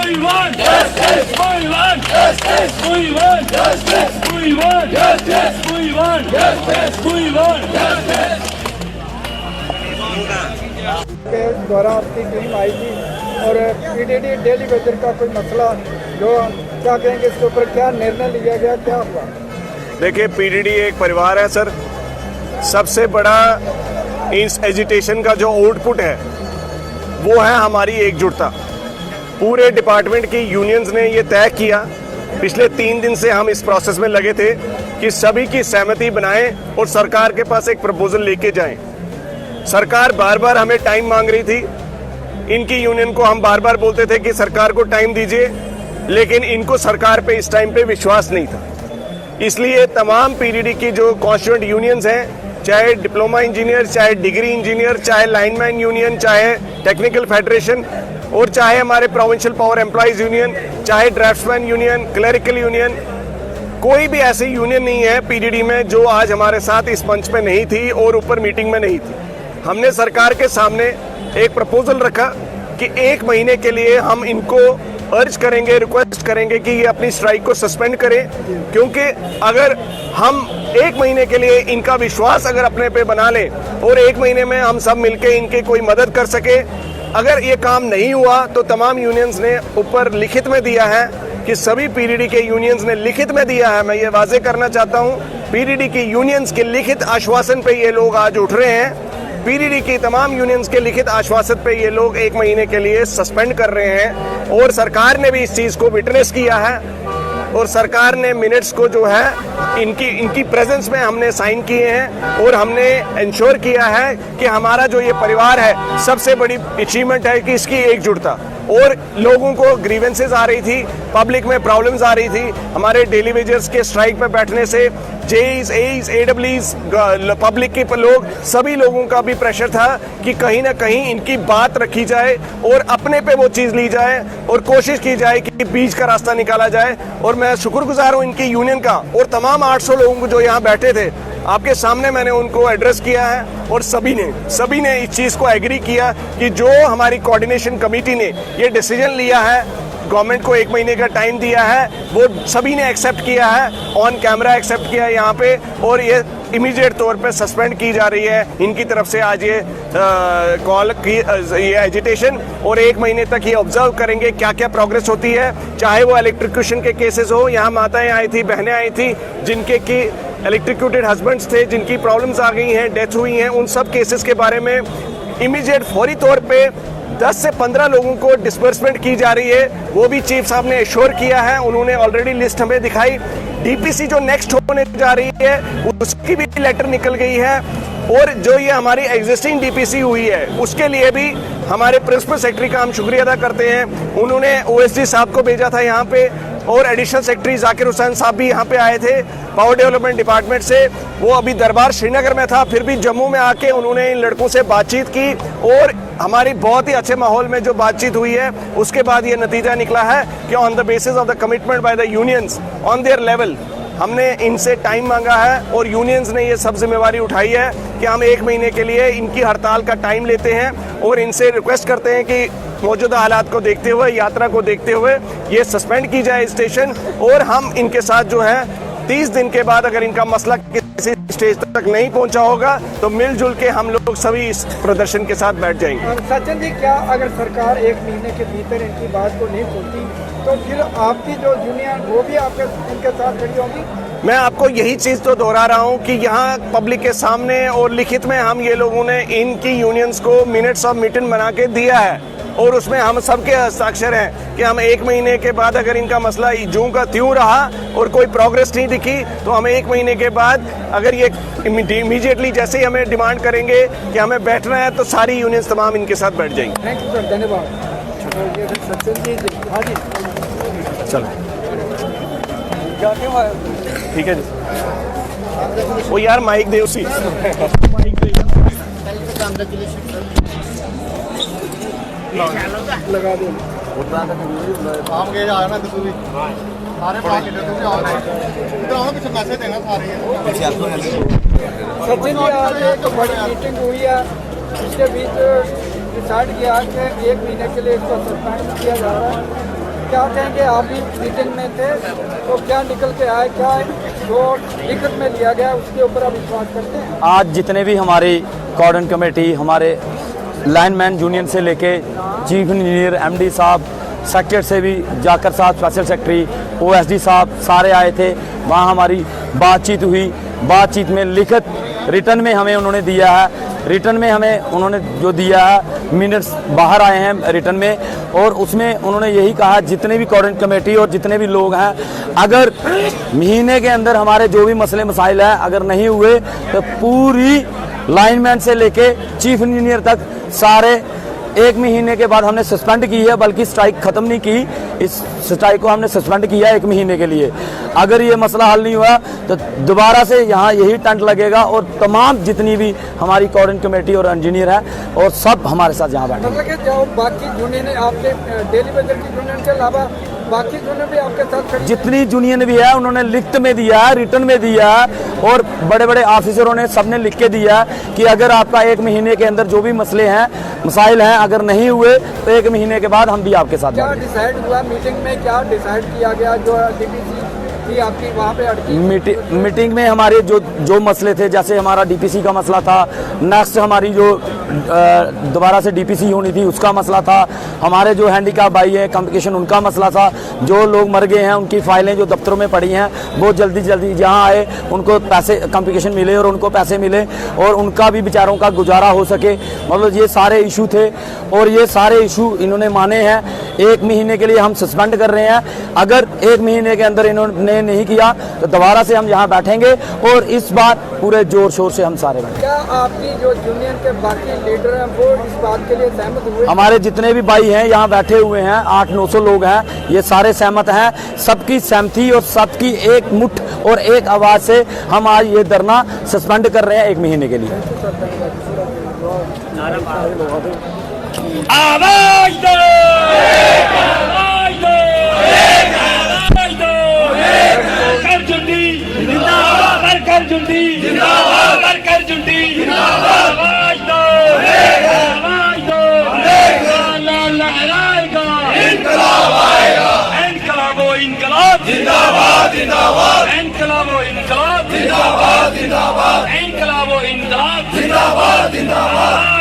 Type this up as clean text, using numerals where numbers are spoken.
We want justice. We want justice. We want justice. We want justice. We want justice. We want justice. के द्वारा आपकी team आई थी और PDD daily Vaser का कोई मसला जो क्या कहेंगे इसके ऊपर, क्या निर्णय लिया गया, क्या हुआ? देखिए, पीडीडी एक परिवार है सर। सबसे बड़ा इस एजिटेशन का जो आउटपुट है वो है हमारी एकजुटता। पूरे डिपार्टमेंट की यूनियंस ने ये तय किया, पिछले 3 दिन से हम इस प्रोसेस में लगे थे कि सभी की सहमति बनाएं और सरकार के पास एक प्रपोजल लेके जाएं। सरकार बार बार हमें टाइम मांग रही थी। इनकी यूनियन को हम बार बार बोलते थे कि सरकार को टाइम दीजिए, लेकिन इनको सरकार पे इस टाइम पे विश्वास नहीं था। इसलिए तमाम पीडीडी की जो कॉन्स्टिट्यूएंट यूनियंस हैं, चाहे डिप्लोमा इंजीनियर, चाहे डिग्री इंजीनियर, चाहे लाइनमैन यूनियन, चाहे टेक्निकल फेडरेशन और चाहे हमारे प्रोविंशियल पावर एम्प्लॉइज यूनियन, चाहे ड्राफ्ट्समैन यूनियन, क्लरिकल यूनियन, कोई भी ऐसी यूनियन नहीं है पीडीडी में जो आज हमारे साथ इस मंच पे नहीं थी और ऊपर मीटिंग में नहीं थी। हमने सरकार के सामने एक प्रपोजल रखा कि 1 महीने के लिए हम इनको अर्ज करेंगे, रिक्वेस्ट करेंगे कि ये अपनी स्ट्राइक को सस्पेंड करें, क्योंकि अगर हम 1 महीने के लिए इनका विश्वास अगर अपने पे बना लें और 1 महीने में हम सब मिलके इनके कोई मदद कर सके, अगर ये काम नहीं हुआ तो तमाम यूनियंस ने ऊपर लिखित में दिया है कि सभी पीडीडी के यूनियंस ने लिखित में दिया है। मैं ये वाजे करना चाहता हूँ, पीडीडी की यूनियंस के लिखित आश्वासन पे ये लोग आज उठ रहे हैं। पीडीडी की तमाम यूनियंस के लिखित आश्वासन पे ये लोग 1 महीने के लिए सस्पेंड कर रहे हैं और सरकार ने भी इस चीज को विटनेस किया है और सरकार ने मिनट्स को जो है इनकी प्रेजेंस में हमने साइन किए हैं और हमने इंश्योर किया है कि हमारा जो ये परिवार है, सबसे बड़ी अचीवमेंट है कि इसकी एकजुटता। और लोगों को ग्रीवेंसेस आ रही थी, पब्लिक में प्रॉब्लम्स आ रही थी, हमारे डेली वेजर्स के स्ट्राइक पे बैठने से जेईज, एईज, एडब्ल्यूज, पब्लिक के लोग, सभी लोगों का भी प्रेशर था कि कहीं ना कहीं इनकी बात रखी जाए और अपने पे वो चीज़ ली जाए और कोशिश की जाए कि बीच का रास्ता निकाला जाए। और मैं शुक्रगुजार हूँ इनकी यूनियन का और तमाम 800 लोगों को जो यहाँ बैठे थे, आपके सामने मैंने उनको एड्रेस किया है और सभी ने इस चीज़ को एग्री किया कि जो हमारी कोऑर्डिनेशन कमेटी ने ये डिसीजन लिया है, गवर्नमेंट को 1 महीने का टाइम दिया है, वो सभी ने एक्सेप्ट किया है, ऑन कैमरा एक्सेप्ट किया है यहाँ पे, और ये इमीडिएट तौर पे सस्पेंड की जा रही है इनकी तरफ से आज ये कॉल की ये एजिटेशन, और 1 महीने तक ये ऑब्जर्व करेंगे क्या क्या प्रोग्रेस होती है। चाहे वो इलेक्ट्रिक्यूशन के केसेस हो, यहाँ माताएं आई थी, बहनें आई थी जिनके की इलेक्ट्रिक्यूटेड हस्बैंड्स थे, जिनकी प्रॉब्लम्स आ गई हैं, डेथ हुई हैं, उन सब केसेस के बारे में इमीडिएट फौरी तौर पे 10 से 15 लोगों को डिस्बर्समेंट की जा रही है। वो भी चीफ साहब ने एश्योर किया है, उन्होंने ऑलरेडी लिस्ट हमें दिखाई। डीपीसी जो नेक्स्ट होने जा रही है उसकी भी लेटर निकल गई है, और जो ये हमारी एग्जिस्टिंग डीपीसी हुई है उसके लिए भी हमारे प्रिंसिपल सेक्रेटरी का हम शुक्रिया अदा करते हैं। उन्होंने ओएसडी साहब को भेजा था यहाँ पे, और एडिशनल सेक्रेटरी जाकिर हुसैन साहब भी यहाँ पे आए थे पावर डेवलपमेंट डिपार्टमेंट से। वो अभी दरबार श्रीनगर में था, फिर भी जम्मू में आके उन्होंने इन लड़कों से बातचीत की, और हमारी बहुत ही अच्छे माहौल में जो बातचीत हुई है उसके बाद ये नतीजा निकला है कि on the basis of the commitment by the unions on their level, हमने इनसे टाइम मांगा है और यूनियंस ने ये सब जिम्मेवारी उठाई है कि हम 1 महीने के लिए इनकी हड़ताल का टाइम लेते हैं और इनसे रिक्वेस्ट करते हैं कि मौजूदा हालात को देखते हुए, यात्रा को देखते हुए ये सस्पेंड की जाए स्टेशन, और हम इनके साथ जो है 30 दिन के बाद अगर इनका मसला किसी स्टेज तक नहीं पहुंचा होगा तो मिलजुल के हम लोग सभी इस प्रदर्शन के साथ बैठ जाएंगे। सचिन जी, क्या अगर सरकार 1 महीने के भीतर इनकी बात को नहीं सुनती तो फिर आपकी जो यूनियन वो भी आपके इनके साथ खड़ी होगी? मैं आपको यही चीज़ तो दोहरा रहा हूँ कि यहाँ पब्लिक के सामने और लिखित में हम ये लोगों ने इनकी यूनियंस को मिनट्स ऑफ मीटिंग बना के दिया है, और उसमें हम सबके हस्ताक्षर हैं कि हम 1 महीने के बाद अगर इनका मसला ज्यों का त्यों रहा और कोई प्रोग्रेस नहीं दिखी तो हम 1 महीने के बाद अगर ये इमीडिएटली जैसे ही हमें डिमांड करेंगे कि हमें बैठना है तो सारी यूनियंस तमाम इनके साथ बैठ जाएंगी। थैंक यू सर, धन्यवाद। सचिन जी, हाँ जी, चलो ठीक है जी। वो यार माइक दे उसी लगा दो। आम के आना तो भी सारे पार्टी तो भी आओ इधर आओ, कुछ मैसेज देना सारे। सचिन जी, आज एक बड़ी मीटिंग हुई है, इसके बीच डिसाइड किया कि 1 महीने के लिए इसको सस्पेंड किया जा रहा है। क्या कहेंगे, आप भी मीटिंग में थे तो क्या निकल के आए, क्या जो लिखत में लिया गया उसके ऊपर आप विश्वास करते हैं? आज जितने भी हमारी कोऑर्डिनेशन कमेटी, हमारे लाइनमैन यूनियन से लेके चीफ इंजीनियर, एमडी साहब, सेक्रेटरी से भी जाकर साहब, स्पेशल सेक्रेटरी, ओएसडी साहब सारे आए थे। वहाँ हमारी बातचीत हुई। बातचीत में लिखित रिटर्न में हमें उन्होंने दिया है, रिटर्न में हमें उन्होंने जो दिया है मिनट्स बाहर आए हैं रिटर्न में, और उसमें उन्होंने यही कहा जितने भी कोऑर्डिनेशन कमेटी और जितने भी लोग हैं, अगर महीने के अंदर हमारे जो भी मसले मसाइल हैं अगर नहीं हुए तो पूरी लाइनमैन से लेके चीफ इंजीनियर तक सारे 1 महीने के बाद हमने सस्पेंड की है, बल्कि स्ट्राइक ख़त्म नहीं की, इस स्ट्राइक को हमने सस्पेंड किया 1 महीने के लिए। अगर ये मसला हल नहीं हुआ तो दोबारा से यहाँ यही टेंट लगेगा और तमाम जितनी भी हमारी कोऑर्डिनेशन कमेटी और इंजीनियर है और सब हमारे साथ यहाँ बैठे। मतलब कि जो बाकी यूनियन आपके डेली वेजर की यूनियन के अलावा बाकी यूनियन भी आपके साथ खड़ी? जितनी यूनियन भी है उन्होंने लिखित में दिया है, रिटर्न में दिया है, और बड़े बड़े ऑफिसरों ने सबने लिख के दिया है कि अगर आपका 1 महीने के अंदर जो भी मसले हैं, मसाइल हैं, अगर नहीं हुए तो 1 महीने के बाद हम भी आपके साथ। क्या डिसाइड हुआ मीटिंग में, क्या डिसाइड किया गया जो डीपीसी की आपकी वहाँ पे अटकी? मीटिंग में हमारे जो मसले थे, जैसे हमारा डीपीसी का मसला था, नेक्स्ट हमारी जो दोबारा से डीपीसी होनी थी उसका मसला था, हमारे जो हैंडीकैप भाई हैं कम्युनिकेशन उनका मसला था, जो लोग मर गए हैं उनकी फाइलें जो दफ्तरों में पड़ी हैं वो जल्दी जल्दी यहाँ आए, उनको पैसे कम्युनिकेशन मिले और उनको पैसे मिले और उनका भी बेचारों का गुजारा हो सके। मतलब ये सारे इशू थे और ये सारे इशू इन्होंने माने हैं। 1 महीने के लिए हम सस्पेंड कर रहे हैं, अगर 1 महीने के अंदर इन्होंने नहीं किया तो दोबारा से हम यहाँ बैठेंगे और इस बार पूरे जोर शोर से हम सारे बैठेंगे। क्या आपकी जो यूनियन के बाकी लीडर हैं वो इस बात के लिए सहमत हुए? हमारे जितने भी भाई हैं यहाँ बैठे हुए हैं, 800-900 लोग हैं, ये सारे सहमत हैं। सबकी सहमति और सबकी एक मुठ और एक आवाज़ से हम आज ये धरना सस्पेंड कर रहे हैं 1 महीने के लिए। आवाज दो, आवाज दो, आवाज दो, कर जुंडी जिंदाबाद, कर जुंडी जिंदाबाद, कर जुंडी जिंदाबाद, आवाज दो, आवाज दो, लाल लहराएगा, इनकलाब आएगा, इनकलाबो इनकलाब जिंदाबाद जिंदाबाद, इनकलाबो इनकलाब जिंदाबाद जिंदाबाद, इनकलाबो इनकलाब जिंदाबाद जिंदाबाद।